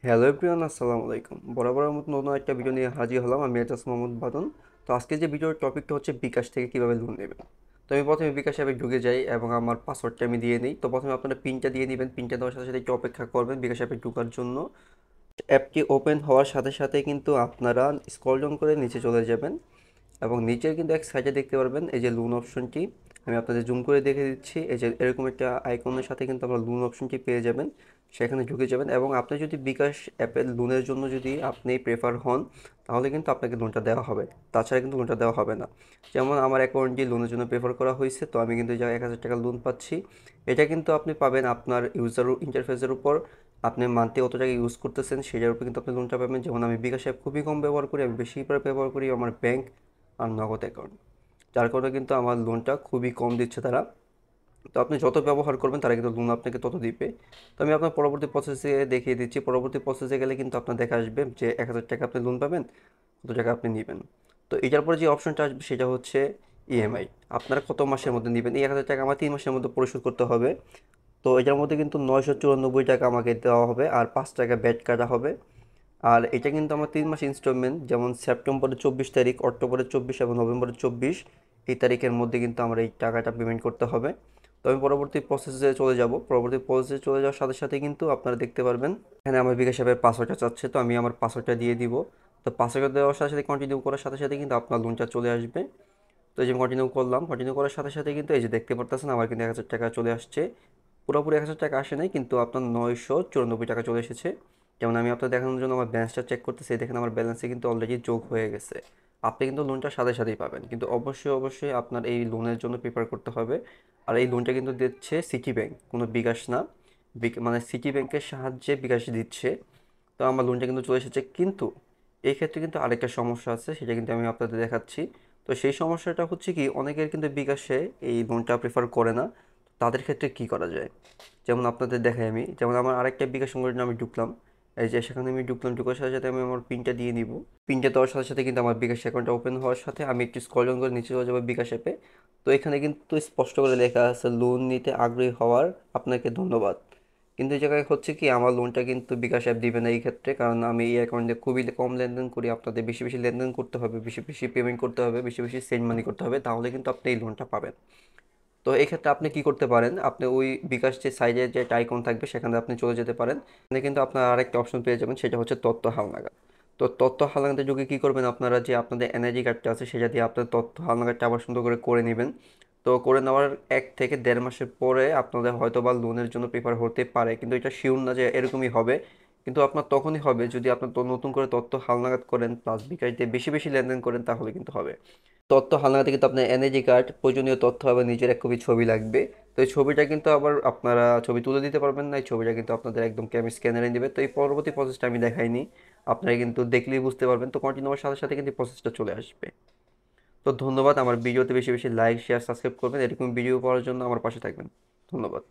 Hello everyone, আসসালামু আলাইকুম। বরাবরের মতো নতুন একটা ভিডিও নিয়ে হাজির হলাম। আমি এজাজ মোহাম্মদ বাদন। তো আজকে যে ভিডিওর টপিকটা হচ্ছে বিকাশ থেকে কিভাবে লোন নেবেন। তো আমি প্রথমে বিকাশ অ্যাপে ঢুকে যাই এবং আমার পাসওয়ার্ডটা আমি দিয়ে নিই। তো প্রথমে আপনারা পিনটা দিয়ে নেবেন। পিনটা দেওয়ার সাথে সাথে একটু অপেক্ষা করবেন বিকাশ অ্যাপে ঢোকার জন্য। অ্যাপটি ওপেন হওয়ার সাথে সাথে কিন্তু আপনারা স্ক্রল ডাউন করে নিচে চলে যাবেন এবং নিচের কিন্তু এক সাইডে দেখতে পারবেন এই যে লোন অপশনটি। আমি আপনাদের জুম করে দেখে দিচ্ছি। এই যে এরকম একটা আইকনের সাথে কিন্তু আপনারা লোন অপশনটি পেয়ে যাবেন। সেখানে ঢুকে যাবেন এবং আপনি যদি বিকাশ অ্যাপের লোনের জন্য যদি আপনি প্রেফার হন, তাহলে কিন্তু আপনাকে লোনটা দেওয়া হবে। তাছাড়া কিন্তু লোনটা দেওয়া হবে না। যেমন আমার অ্যাকাউন্টটি লোনের জন্য প্রেফার করা হয়েছে, তো আমি কিন্তু এই জায়গায় 1,000 টাকা লোন পাচ্ছি। এটা কিন্তু আপনি পাবেন আপনার ইউজার ইন্টারফেসের উপর। আপনি মান্থলি কত টাকা ইউজ করতেছেন সেটার উপর কিন্তু আপনি লোনটা পাবেন। যেমন আমি বিকাশ অ্যাপ খুবই কম ব্যবহার করি, আমি বেশি করে ব্যবহার করি আমার ব্যাংক আর নগদ অ্যাকাউন্ট। যার কারণে কিন্তু আমার লোনটা খুবই কম দিচ্ছে তারা। তো আপনি যত ব্যবহার করবেন তারা কিন্তু লোন আপনাকে তত দিবে। তো আমি আপনার পরবর্তী প্রসেসে দেখিয়ে দিচ্ছি। পরবর্তী প্রসেসে গেলে কিন্তু আপনার দেখা আসবে যে 1,000 টাকা আপনি লোন পাবেন, কত টাকা আপনি নেবেন। তো এটার পরে যে অপশনটা আসবে সেটা হচ্ছে ইএমআই। আপনারা কত মাসের মধ্যে নেবেন। এই 1,000 টাকা আমার 3 মাসের মধ্যে পরিশোধ করতে হবে। তো এটার মধ্যে কিন্তু 994 টাকা আমাকে দেওয়া হবে আর 5 টাকা ব্যাট কাটা হবে। আর এটা কিন্তু আমার 3 মাস ইনস্টলমেন্ট, যেমন সেপ্টেম্বরের 24 তারিখ, অক্টোবরের 24 এবং নভেম্বরের 24 এই তারিখের মধ্যে কিন্তু আমার এই টাকাটা পেমেন্ট করতে হবে। তো আমি পরবর্তী প্রসেসে চলে যাব। পরবর্তী প্রসেসে চলে যাওয়ার সাথে সাথে কিন্তু আপনারা দেখতে পারবেন এখানে আমার বিকাশ অ্যাপের পাসওয়ার্ডটা চাচ্ছে, তো আমি আমার পাসওয়ার্ডটা দিয়ে দিব। তো পাসওয়ার্ড দেওয়ার সাথে সাথে কন্টিনিউ করার সাথে সাথে কিন্তু আপনার লোনটা চলে আসবে। তো এই যে কন্টিনিউ করলাম, কন্টিনিউ করার সাথে সাথে কিন্তু এই যে দেখতে পারতেছেন আমার কিন্তু 1,000 টাকা চলে আসছে। পুরোপুরি 1,000 টাকা আসে নাই, কিন্তু আপনার 994 টাকা চলে এসেছে। যেমন আমি আপনার দেখানোর জন্য আমার ব্যালেন্সটা চেক করতেছি, দেখেন আমার ব্যালেন্সে কিন্তু অলরেডি যোগ হয়ে গেছে। আপনি কিন্তু লোনটা সাথে সাথেই পাবেন, কিন্তু অবশ্যই অবশ্যই আপনার এই লোনের জন্য প্রিপেয়ার করতে হবে। আর এই লোনটা কিন্তু দিচ্ছে সিটি ব্যাংক, কোনো বিকাশ না। মানে সিটি ব্যাংকের সাহায্যে বিকাশ দিচ্ছে। তো আমার লোনটা কিন্তু চলে এসেছে, কিন্তু এই ক্ষেত্রে কিন্তু আরেকটা সমস্যা আছে, সেটা কিন্তু আমি আপনাদের দেখাচ্ছি। তো সেই সমস্যাটা হচ্ছে কি, অনেকের কিন্তু বিকাশে এই লোনটা প্রেফার করে না। তাদের ক্ষেত্রে কি করা যায়, যেমন আপনাদের দেখাই আমি। যেমন আমার আরেকটা বিকাশ সংগঠনে আমি ঢুকলাম। এই যে সেখানে আমি ঢুকলাম, ঢুকার সাথে সাথে আমি আমার পিনটা দিয়ে নিব। পিনটা দেওয়ার সাথে সাথে কিন্তু আমার বিকাশ অ্যাকাউন্টটা ওপেন হওয়ার সাথে আমি একটু স্ক্রল ডাউন করে নিচে চলে যাবো বিকাশ অ্যাপে। তো এখানে কিন্তু স্পষ্ট করে লেখা আছে লোন নিতে আগ্রহী হওয়ার আপনাকে ধন্যবাদ। কিন্তু এই জায়গায় হচ্ছে কি, আমার লোনটা কিন্তু বিকাশ অ্যাপ দিবে না এই ক্ষেত্রে, কারণ আমি এই অ্যাকাউন্টে খুবই কম লেনদেন করি। আপনাদের বেশি বেশি লেনদেন করতে হবে, বেশি বেশি পেমেন্ট করতে হবে, বেশি বেশি সেন্ড মানি করতে হবে, তাহলে কিন্তু আপনি এই লোনটা পাবেন। তো এই ক্ষেত্রে আপনি কি করতে পারেন, আপনি ওই বিকাশ যে সাইডে যে একটা আইকন থাকবে সেখানে আপনি চলে যেতে পারেন। এখানে কিন্তু আপনার আরেকটা অপশন পেয়ে যাবেন, সেটা হচ্ছে তথ্য হালনাগাদ। তো তথ্য হালনাগাদে যুগে কি করবেন, আপনারা যে আপনাদের এনআইডি কার্ডটা আছে সেটা দিয়ে আপনার তথ্য হালনাগাদটা আবার সুন্দর করে করে নেবেন। তো করে নেওয়ার 1 থেকে 1.5 মাসের পরে আপনাদের হয়তো বা লোনের জন্য প্রিপেয়ার হতে পারে, কিন্তু এটা শিওর না যে এরকমই হবে। কিন্তু আপনার তখনই হবে যদি আপনার তো নতুন করে তথ্য হালনাগাদ করেন প্লাস বিকাশ দিয়ে বেশি বেশি লেনদেন করেন, তাহলে কিন্তু হবে। তথ্য হালনাগাদে কিন্তু আপনার এনআইডি কার্ড, প্রয়োজনীয় তথ্য আবার নিজের এক কপি ছবি লাগবে। তো এই ছবিটা কিন্তু আবার আপনারা ছবি তুলে দিতে পারবেন না, এই ছবিটা কিন্তু আপনাদের একদম স্ক্যানারে নেবে। তো এই পরবর্তী প্রসেসটা আমি দেখাইনি, আপনারা কিন্তু দেখলেই বুঝতে পারবেন। তো কন্টিনিউ হওয়ার সাথে সাথে কিন্তু প্রসেসটা চলে আসবে। তো ধন্যবাদ। আমার ভিডিওতে বেশি বেশি লাইক শেয়ার সাবস্ক্রাইব করবেন, এরকম ভিডিও পাওয়ার জন্য আমার পাশে থাকবেন। ধন্যবাদ।